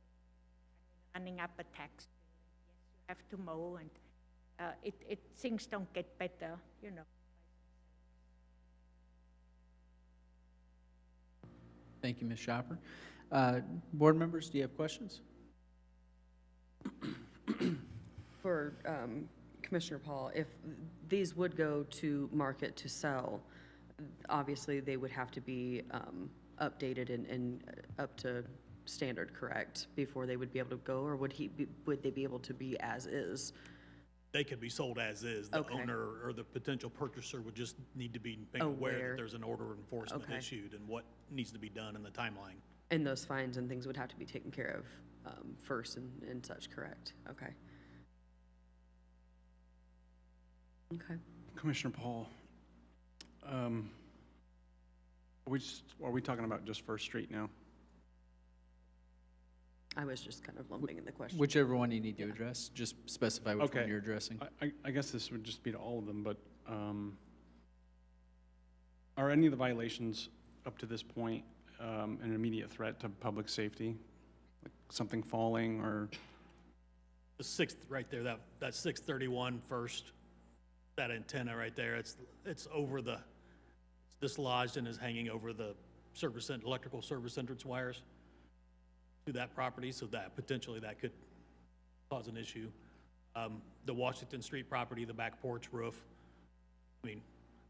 running up a tax bill. Yes, you have to mow, and things don't get better, you know. Thank you, Ms. Shopper. Board members, do you have questions? For Commissioner Paul, if these would go to market to sell, obviously they would have to be updated and up to standard, correct, before they would be able to go, or would they be able to be as is? They could be sold as is. The Okay. owner or the potential purchaser would just need to be made aware Aware. that there's an order of enforcement Okay. issued and what needs to be done in the timeline. And those fines and things would have to be taken care of first and such, correct? Okay. Okay. Commissioner Paul, are we talking about just First Street now? I was just kind of lumping in the question. Whichever one you need to address, just specify which one Okay. you're addressing. I guess this would just be to all of them, but are any of the violations up to this point an immediate threat to public safety? Like something falling or? The 6th, right there, that 631 first, that antenna right there, it's over it's dislodged and is hanging over the electrical service entrance wires to that property, so that potentially that could cause an issue. The Washington Street property, the back porch roof, I mean,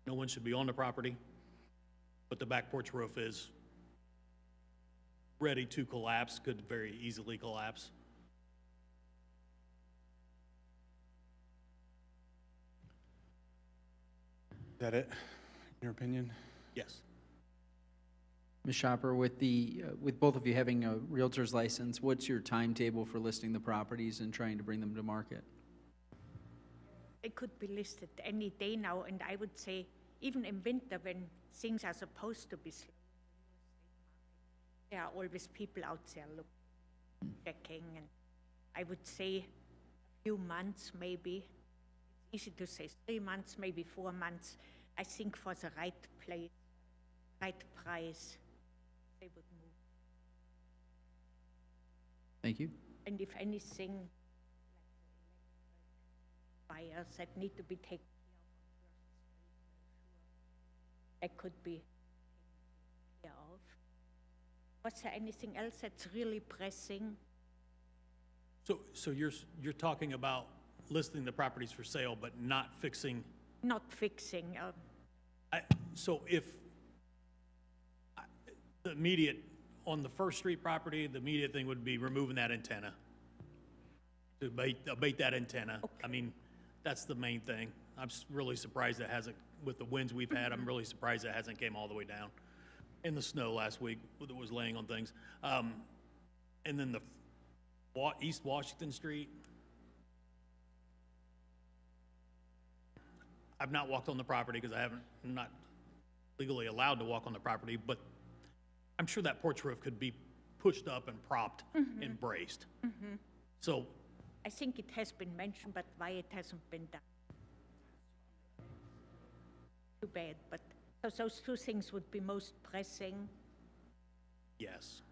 no one should be on the property, but the back porch roof is ready to collapse, could very easily collapse. Is that it, in your opinion? Yes. Ms. Shopper, with both of you having a realtor's license, what's your timetable for listing the properties and trying to bring them to market? They could be listed any day now, and I would say even in winter when things are supposed to be slow, there are always people out there looking, checking, and I would say a few months maybe. It's easy to say 3 months, maybe 4 months. I think for the right place, right price, they would move. Thank you. And if anything, like the fires that need to be taken care of, that could be taken care of. Was there anything else that's really pressing? So you're talking about listing the properties for sale, but not fixing? Not fixing. So if the immediate, on the First Street property, the immediate thing would be removing that antenna, to abate that antenna. Okay. I mean, that's the main thing. I'm really surprised it hasn't, with the winds we've had, I'm really surprised it hasn't came all the way down. In the snow last week, that was laying on things. And then the East Washington Street, I've not walked on the property because I'm not legally allowed to walk on the property, but I'm sure that porch roof could be pushed up and propped and braced. So I think it has been mentioned, but why it hasn't been done. Too bad, but so those two things would be most pressing. yes.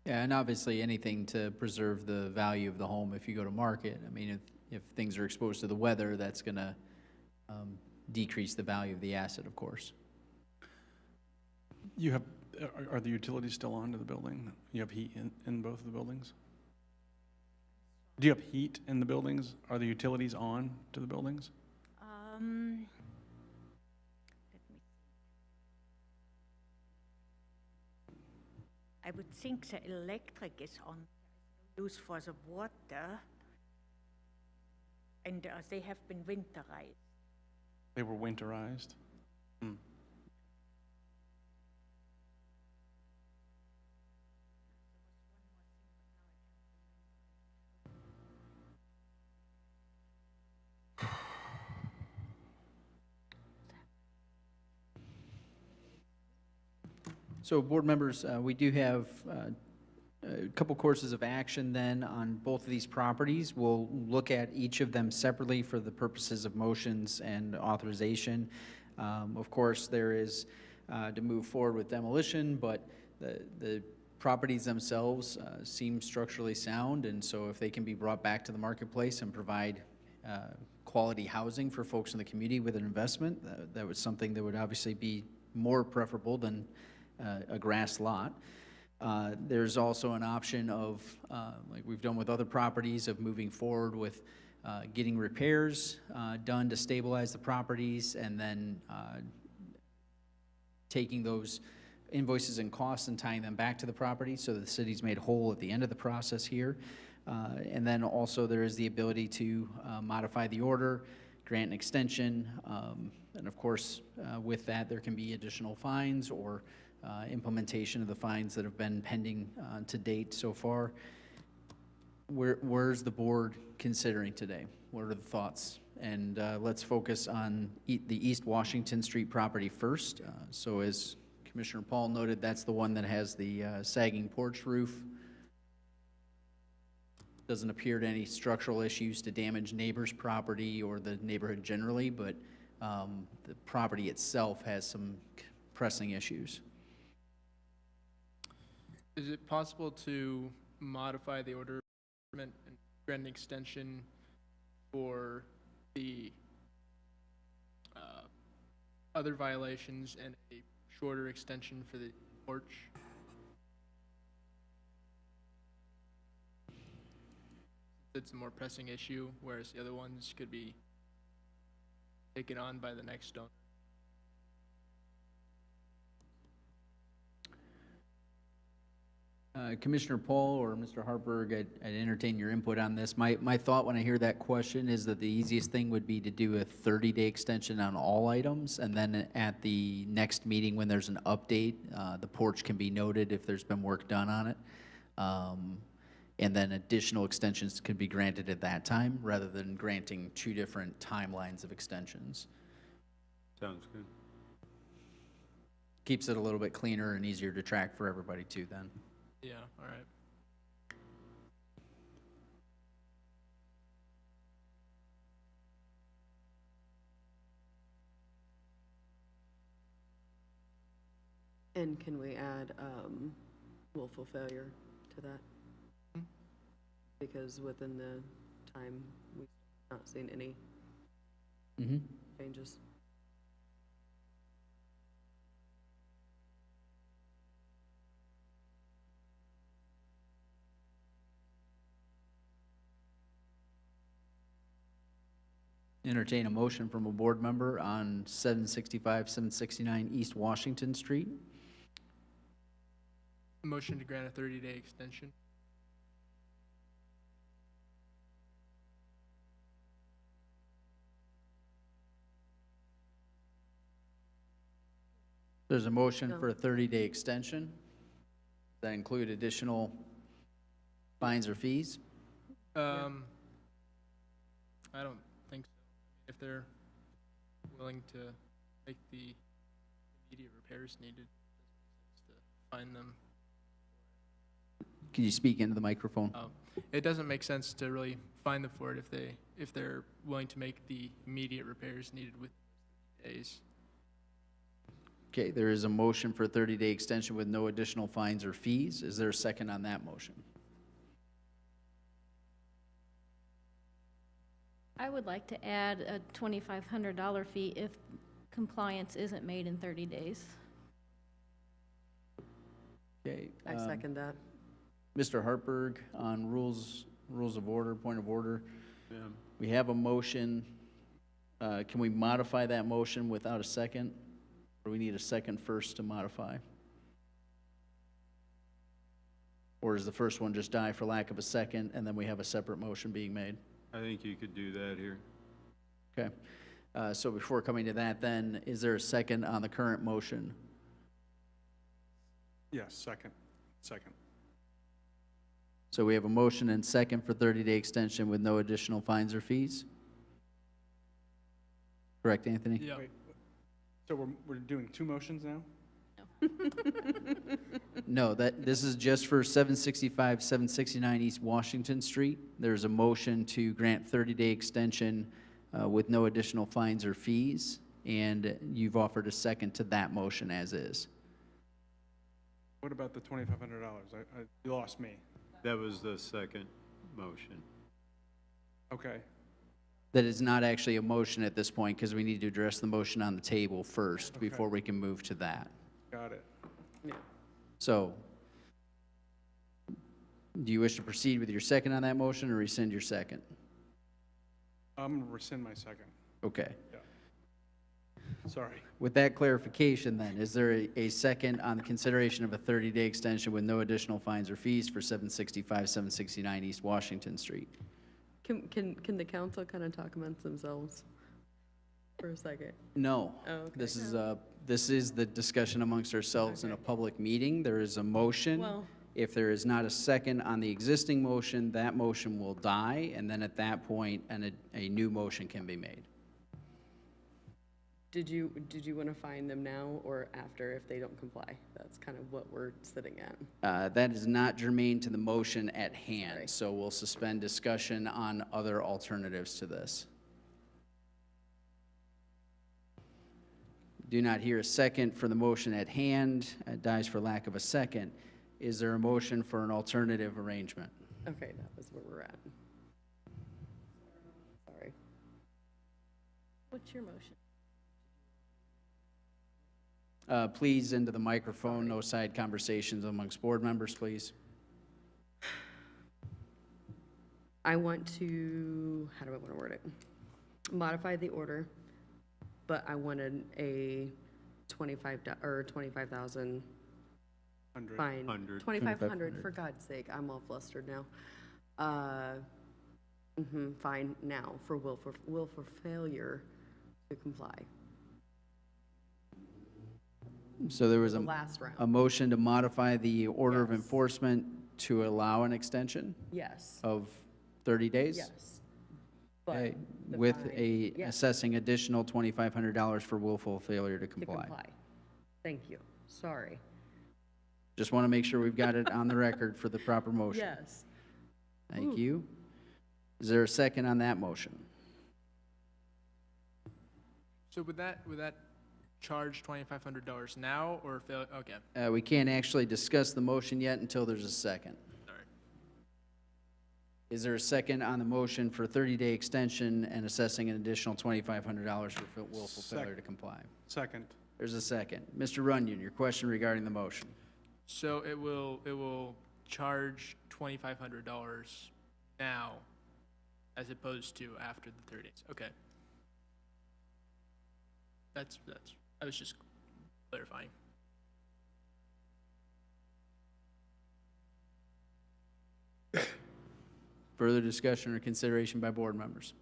Yeah, and obviously anything to preserve the value of the home if you go to market. I mean, if things are exposed to the weather, that's going to decrease the value of the asset, of course. You have, are the utilities still on to the building? You have heat in both of the buildings? Do you have heat in the buildings? Are the utilities on to the buildings? Let me see. I would think the electric is on, used for the water, and they have been winterized. They were winterized? Hmm. So board members, we do have a couple courses of action then on both of these properties. We'll look at each of them separately for the purposes of motions and authorization. Of course, there is to move forward with demolition, but the properties themselves seem structurally sound, and so if they can be brought back to the marketplace and provide quality housing for folks in the community with an investment, that was something that would obviously be more preferable than a grass lot. There's also an option of, like we've done with other properties, of moving forward with getting repairs done to stabilize the properties, and then taking those invoices and costs and tying them back to the property so that the city's made whole at the end of the process here. And then also there is the ability to modify the order, grant an extension, and of course with that there can be additional fines or implementation of the fines that have been pending to date so far. Where's the board considering today? What are the thoughts? And let's focus on the East Washington Street property first. So as Commissioner Paul noted, that's the one that has the sagging porch roof. Doesn't appear to any structural issues to damage neighbors' property or the neighborhood generally, but the property itself has some pressing issues. Is it possible to modify the order and grant an extension for the other violations and a shorter extension for the porch? It's a more pressing issue, whereas the other ones could be taken on by the next owner. Commissioner Paul or Mr. Hartberg, I'd entertain your input on this. My thought when I hear that question is that the easiest thing would be to do a 30-day extension on all items, and then at the next meeting when there's an update, the porch can be noted if there's been work done on it. And then additional extensions could be granted at that time, rather than granting two different timelines of extensions. Sounds good. Keeps it a little bit cleaner and easier to track for everybody too then. Yeah, all right. And can we add willful failure to that? Because within the time, we've not seen any Mm-hmm. changes. Entertain a motion from a board member on 765, 769 East Washington Street. Motion to grant a 30-day extension. There's a motion No. for a 30-day extension. Does that include additional fines or fees? I don't think so. If they're willing to make the immediate repairs needed, it doesn't make sense to fine them. Can you speak into the microphone? It doesn't make sense to really fine them for it if they're willing to make the immediate repairs needed within 30 days. Okay, there is a motion for a 30-day extension with no additional fines or fees. Is there a second on that motion? I would like to add a $2,500 fee if compliance isn't made in 30 days. Okay. I second that. Mr. Hartberg, on rules of order, point of order. Yeah. We have a motion. Can we modify that motion without a second? Or we need a second first to modify? Or does the first one just die for lack of a second, and then we have a separate motion being made? I think you could do that here. Okay. So before coming to that then, is there a second on the current motion? Yes, second. So we have a motion and second for 30-day extension with no additional fines or fees? Correct, Anthony? Yeah. Wait, so we're doing two motions now? No, this is just for 765, 769 East Washington Street. There's a motion to grant 30-day extension with no additional fines or fees, and you've offered a second to that motion as is. What about the $2,500? You lost me. That was the second motion. Okay. That is not actually a motion at this point because we need to address the motion on the table first Okay. before we can move to that. Got it. Yeah. So, do you wish to proceed with your second on that motion or rescind your second? I'm going to rescind my second. Okay. Sorry. With that clarification then, is there a second on the consideration of a 30-day extension with no additional fines or fees for 765, 769 East Washington Street? Can the council kind of talk amongst themselves for a second? No. Oh, okay. This is the discussion amongst ourselves in a public meeting. There is a motion. Well- If there is not a second on the existing motion, that motion will die, and then at that point, a new motion can be made. Did you want to fine them now or after if they don't comply? That's kind of what we're sitting at. That is not germane to the motion at hand, Right. so we'll suspend discussion on other alternatives to this. Do not hear a second for the motion at hand. It dies for lack of a second. Is there a motion for an alternative arrangement? Okay, that was where we're at. Sorry. What's your motion? Please, into the microphone, no side conversations amongst board members, please. I want to, how do I want to word it? Modify the order, but I wanted a 25,000 fine. 2,500, for God's sake, I'm all flustered now. Fine now for willful failure to comply. So there was The last round. a motion to modify the order of Yes. enforcement to allow an extension Yes, of 30 days? yes. But Okay, the with fine- a yes, assessing additional $2,500 for willful failure to to comply. Thank you, sorry. Just want to make sure we've got it on the record for the proper motion. Yes. Thank Ooh. you. Is there a second on that motion? So would that charge $2,500 now or fail? Okay. We can't actually discuss the motion yet until there's a second. Sorry. Is there a second on the motion for 30-day extension and assessing an additional $2,500 for willful failure to comply? Second. There's a second. Mr. Runyon, your question regarding the motion. So it will charge $2,500 now as opposed to after the 30 days. Okay. That's, I was just clarifying. Further discussion or consideration by board members?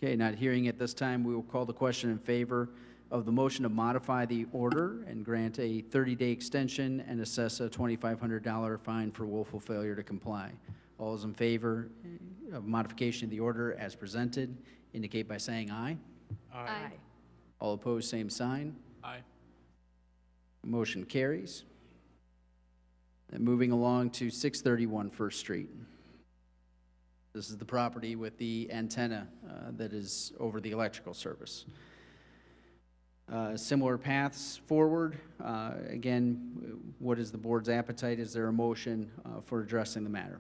Okay, not hearing at this time, we will call the question in favor of the motion to modify the order and grant a 30-day extension and assess a $2,500 fine for willful failure to comply. All those in favor of modification of the order as presented indicate by saying aye. Aye. All opposed, same sign. Aye. Motion carries. And moving along to 631 First Street. This is the property with the antenna that is over the electrical service. Similar paths forward. Again, what is the board's appetite? Is there a motion for addressing the matter?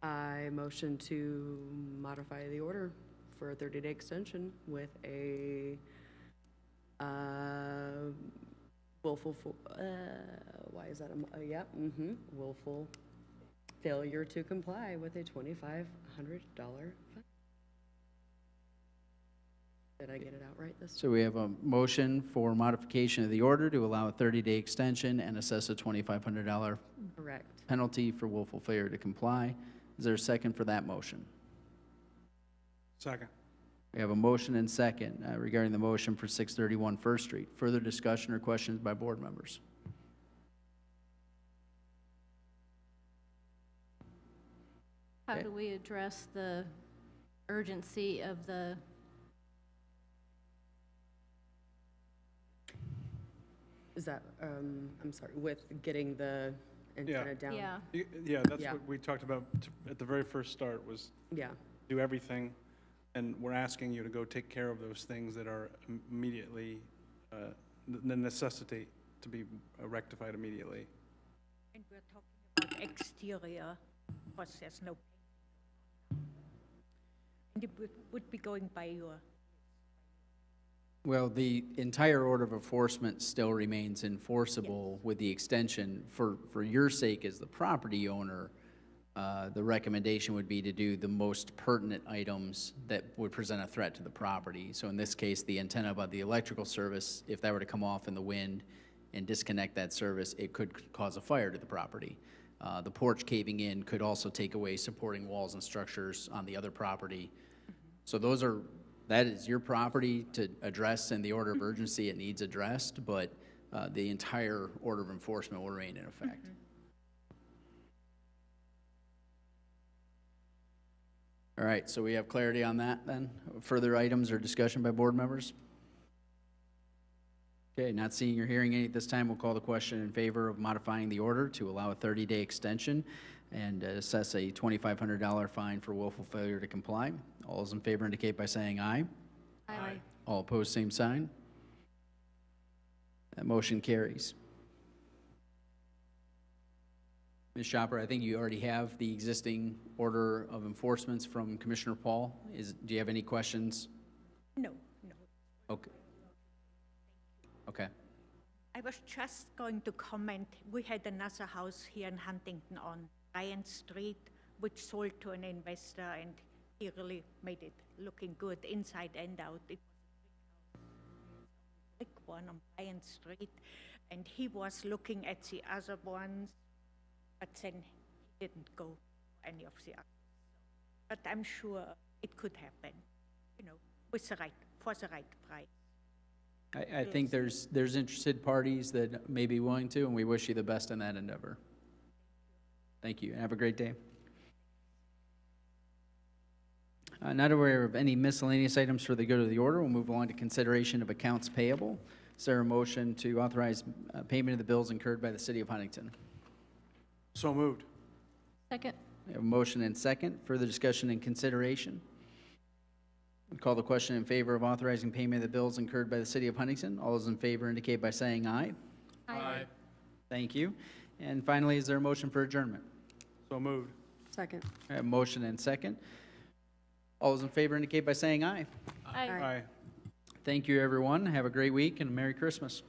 I motion to modify the order for a 30-day extension with a willful, why is that, yep, willful failure to comply with a $2,500 fine. Did I get it out right this time? So we have a motion for modification of the order to allow a 30-day extension and assess a $2,500 Correct. penalty for willful failure to comply. Is there a second for that motion? Second. We have a motion and second regarding the motion for 631 First Street. Further discussion or questions by board members? How Okay. do we address the urgency of the, Is that, I'm sorry, with getting the antenna down? yeah, Yeah, that's Yeah. what we talked about at the very first start, was Yeah, do everything, and we're asking you to go take care of those things that are immediately, that necessitate to be rectified immediately. And we're talking about exterior, because there's no paint. And it would be going by your, Well, the entire order of enforcement still remains enforceable with the extension. For your sake as the property owner, the recommendation would be to do the most pertinent items that would present a threat to the property. So in this case, the antenna above the electrical service, if that were to come off in the wind and disconnect that service, it could cause a fire to the property. The porch caving in could also take away supporting walls and structures on the other property. So that is your property to address in the order of urgency. It needs addressed, but the entire order of enforcement will remain in effect. All right, so we have clarity on that then? Further items or discussion by board members? Okay, not seeing or hearing any at this time, we'll call the question in favor of modifying the order to allow a 30-day extension and assess a $2,500 fine for willful failure to comply. All those in favor indicate by saying aye. Aye. All opposed, same sign. That motion carries. Ms. Shopper, I think you already have the existing order of enforcements from Commissioner Paul. Do you have any questions? no. Okay. Okay. I was just going to comment, we had another house here in Huntington on Ryan Street, which sold to an investor, and he really made it looking good inside and out. It was a brick house, brick one on Ryan Street, And he was looking at the other ones, but then he didn't go for any of the others. But I'm sure it could happen, you know, with the right, for the right price. I think there's interested parties that may be willing to, and we wish you the best in that endeavor. Thank you. Have a great day. Not aware of any miscellaneous items for the good of the order. We'll move along to consideration of accounts payable. Is there a motion to authorize payment of the bills incurred by the city of Huntington? So moved. Second. We have a motion and second. Further discussion and consideration. Call the question in favor of authorizing payment of the bills incurred by the city of Huntington. All those in favor indicate by saying aye. Aye. Thank you. And finally, is there a motion for adjournment? So moved. Second. I have a motion and second. All those in favor indicate by saying aye. Aye. Aye. Thank you, everyone. Have a great week and a Merry Christmas.